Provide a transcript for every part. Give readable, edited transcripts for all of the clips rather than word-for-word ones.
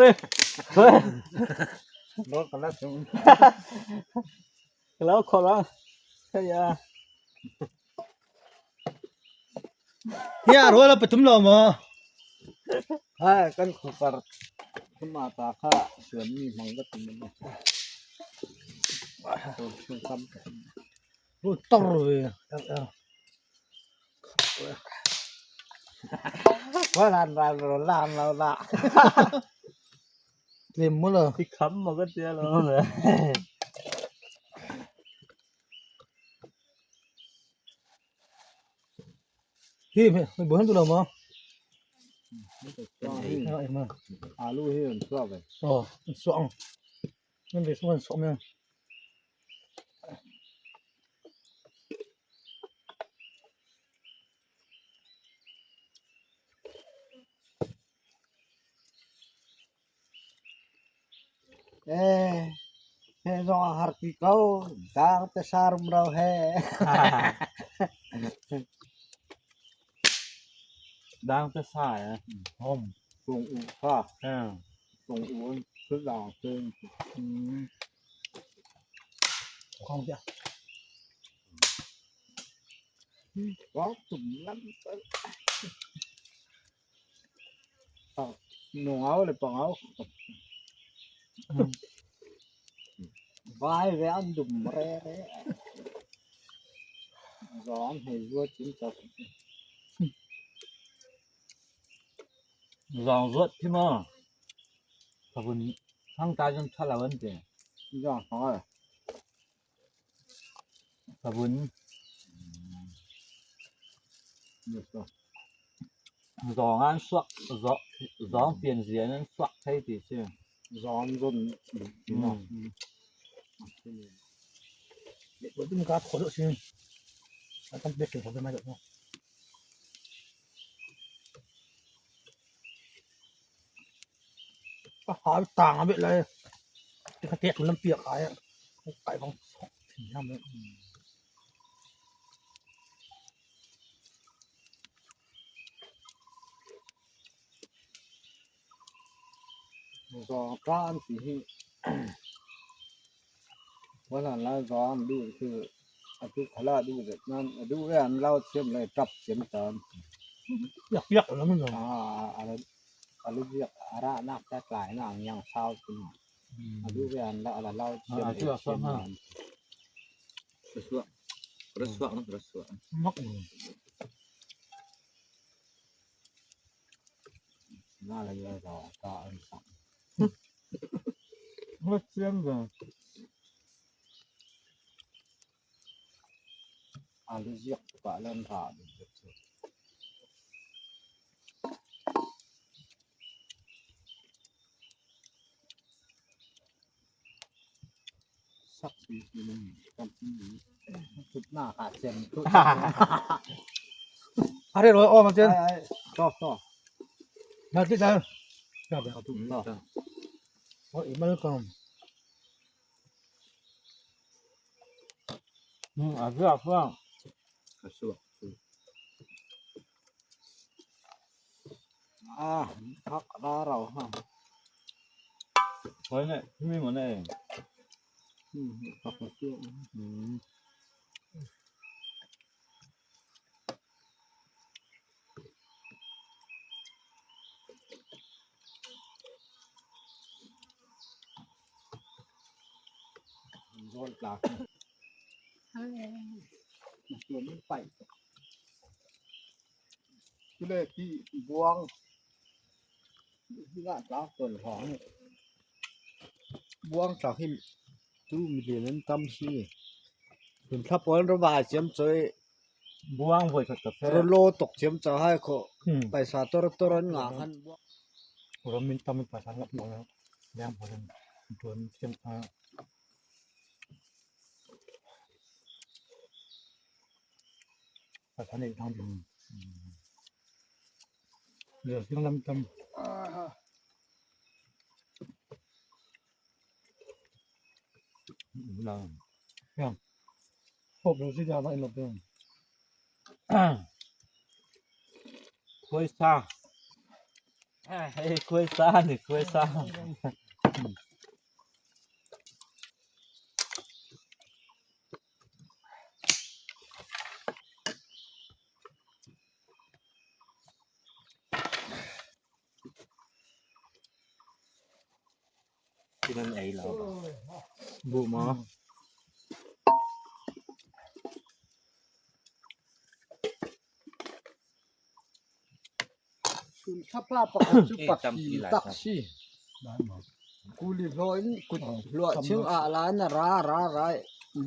đi thôi nó còn lát xuống lâu khó lắm thế giờ ya rồi là phải tụm lò mà hai kan khupar cuma ta kha sườn ni mang cái tụm này xuống cắm rồi to rồi quá lan rồi lan lâu lạ tìm mất rồi thì khấm mà cái kia luôn rồi hi mày bữa hắn tụi lò mà em mà alu hiền xua vậy soạn nên về soạn soạn nha he do harti kau dang te sarum rau he đang tới xài à hôm cùng u pha à cùng u cứ đào trên không chứ có tụm lắm nung áo là bằng áo vai vẽ đùm re re gió hay vua chính chọc giòn ruột thế mà thằng vườn thằng ta trong thằng là vấn đề gió hỏi thằng vườn được rồi giò ăn xoạc gió tiền gì nên xoạc thay thì chứ gió run để bữa chúng ta khổ được chứ không biết được cái mai được không hỏi tàng biết lấy cái tiết của lâm tiệc cái vòng thì năm nữa gió can thìวันนั้นเราซ้อมดูคืออาทิตย์ขลาดูแบบนั้นดูแค่เราเชื่อมเลยจับเสียมตอน อยากแล้วมันเหรอ อะไรเรียกอะไรนักแต่หลายนักยังเศร้าจริงดูแค่เราอะไรเราเชื่อมเลยเชื่อม rasuak มัก น่าเลยเราต่ออันสอง mất xiêm rồi อะไรเรียกปะเล่นผ่าน สักปีนึงกันที่ทุกหน้าขาดเส้นทุก อะไรrồi ôm mà trên ชอบ là cái sao chào bạn ทุกต่อ ôi bao con à rửa phương พักเราฮะ với này cái món này พักมาเที่ยวโดนปลาส่วนนี้ไปที่เลขที่บวงที่ละปลาส่วนหองบวงจากที่ตู้มีเดือนตั้มซี่ถึงทับวันระบายเสียมใจ buông vội thật cà phê รโลตกเสียมจะให้เขาไปสาตัวรันงาหัน rồi mình tâm mình phải sáng lập nó đem vào lên tuần xem phải sáng này thằng thì giờ chúng lâm tâm là hộp rồi sẽ ra lại lột đường thôi xa คุยซ่านี่คุยซ่า ที่มันไอ้เรา บุหมอ คุณถ้าป้าปกจุปักกีตักชี ได้หมอ กูรีพลอยนี่กูหลวชิงอะไรนะรา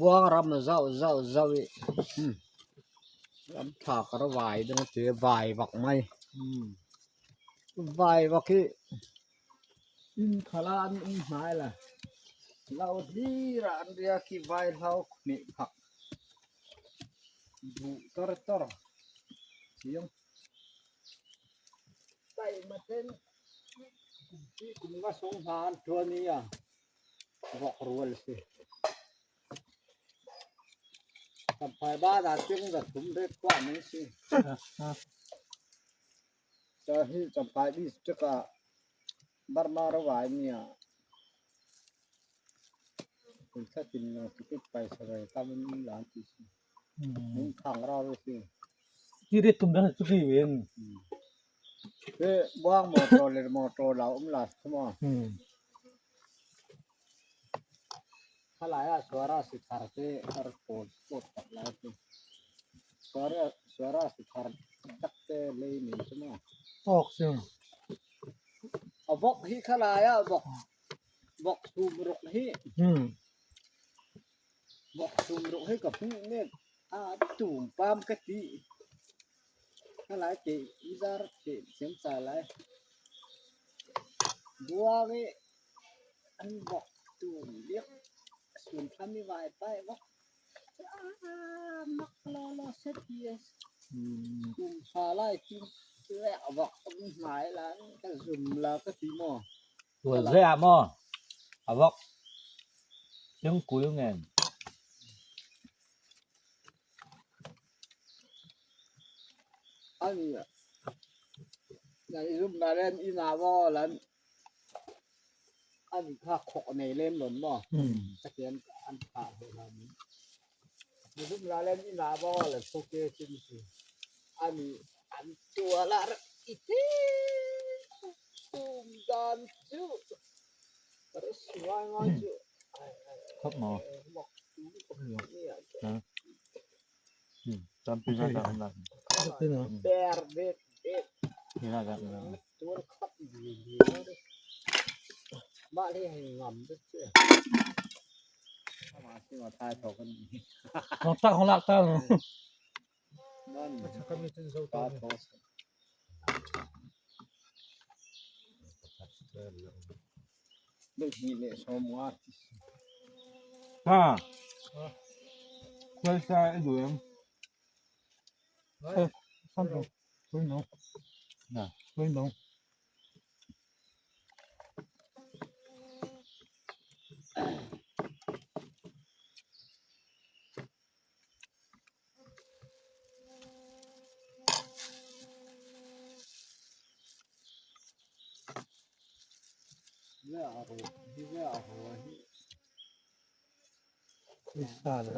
บัวรำเจ้ารำถากระวายนะเจอวายบักไม่วายบักที่อินขลานอินหายล่ะเราที่ร้านเรียกีวายเรานี่ผักดูตอร์เสียงใส่มาเต้นที่คุณว่าสงสารตัวนี้อ่ะบอกรู้เลยสิกับภายบ้านอาจจะต้องทุ่มเทกว่านี้สิจะให้จำภายนี้จะก็บารมาระวายเนี่ยคุณถ้ากินสกิดไปสบายตามมันหลานที่สินี่ทางเราเลยสิ ที่เรียกตุ้มได้สุกี้เวน เฮ้บ้างมอโตเลยมอโตเราหลานขึ้นมาถ้าหลายสวราสิทาร์เตอร์โพสปดตัดหลายสิสวราสิทาร์ตักเตเลยนี่ใช่ไหม ออกเสียง เอาบอกที่ขลายอ่ะบอกซูมรุกให้บอกซูมรุกให้กับพี่เนี่ยตุ่มปามกะทิขลายเจอีซาร์เจเสียงสายไรบัวเวอันบอกตุ่มเรียกส่วนทำมีไวไปบอกมักลอเสตียสตุ่มสาไลกินแล้วบอกหมายแล้วก็ซุ่มแล้วก็ตีหม้อ ตัวเสียหม้อเอาบอกยังกุยเงิน อันนี้ในรูปนาเล่นอีนาวอแล้วอันนี้ข้าขอในเล่นหล่นบ่ตะเกียนอันขาดเรานี้ในรูปนาเล่นอีนาวอแล้วโอเคจริงๆอันนี้อันตัวละอีทีตุ่มดันจุterus wang maju ครบหมอ บอกนี่อ่ะ จำเป็นอะไรกัน ที่เนาะ ber det นี่น่ากัน ตัวขับดีๆบ้าที่ให้งอมด้วยเจ้ามาสิมาตายต่อกัน ของตักของลักตัก นั่นตาโตเด็กนี่เนี่ยชมว่า ฮ่าคุยซ่าไอ้ดูยัง ซ้ำตรงคุยน้อง น่ะ คุยน้อง เนี่ยอะไรเนี่ยอะไร วิสาเลย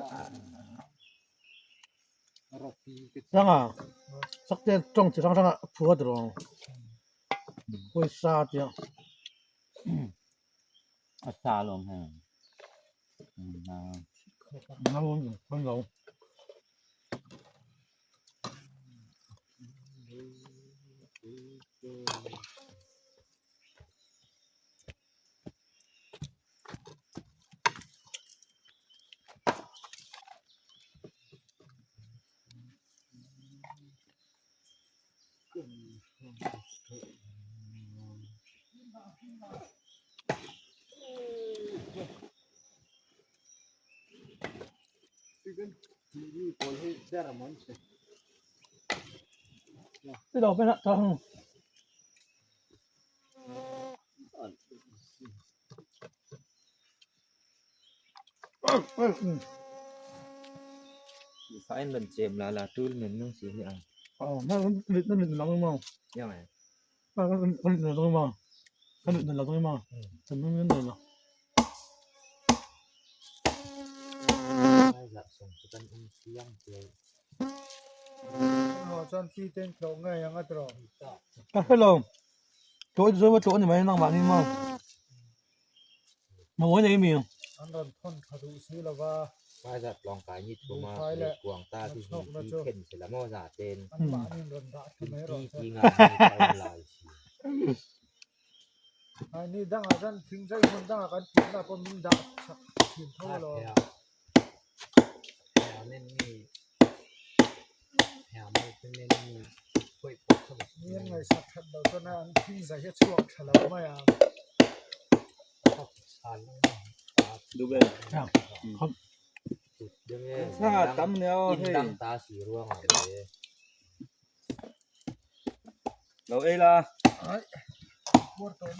รถที่ ยังอ่ะสักเดือนตรงที่ทางผัวตรงวิสาเดียว อัศาลงให้น้ น้ำมันลง นี่คนที่เสียมันสิ ที่เราไปนะทาง ำphải lần chém là tôi mình nó xí vậy อ๋อนั่นมันน้องมอง ยังไง คนอื่นต้องมาคนอื่นเราต้องมาฉันไม่เงินเลยเนาะ ไม่ละส่งกันเสียงเลย หอจอนพี่เต้นโครงไงยังก็ตรอง ก็ให้เราโจ้ยช่วยว่าโจ้ยนี่ไหมนั่งบ้านนี่มามาวันนี้มี อันนั้นพ่นขาดูซื้อแล้วว่า ไม่จะลองกายยี่ตัวมากวางตาที่เข็นเสร็จแล้วมั่วสาเจน อันบ้านนี่โดนด่าทำไมหรอ ที่งานไปลาย อันนี้ดังอาจารย์ถึงใจคนดังกันถึงแล้วก็มีด่าถึงเท่าหรอ แถวเน้นนี่แถวมันเป็นเน้นนี่ช่วยปกสมุด นี่ยังไงสักทัดเราก็น่าที่ใส่แค่ช่วงฉลาดไม่อ่ะ ชอบชัน ดูเบน ครับ จุดยังไง ถ้าตำเนียว อิน เฮ้ย ดังตาสีร่วงเลย เราเอ้ยล่ะ ไอ้บวชตน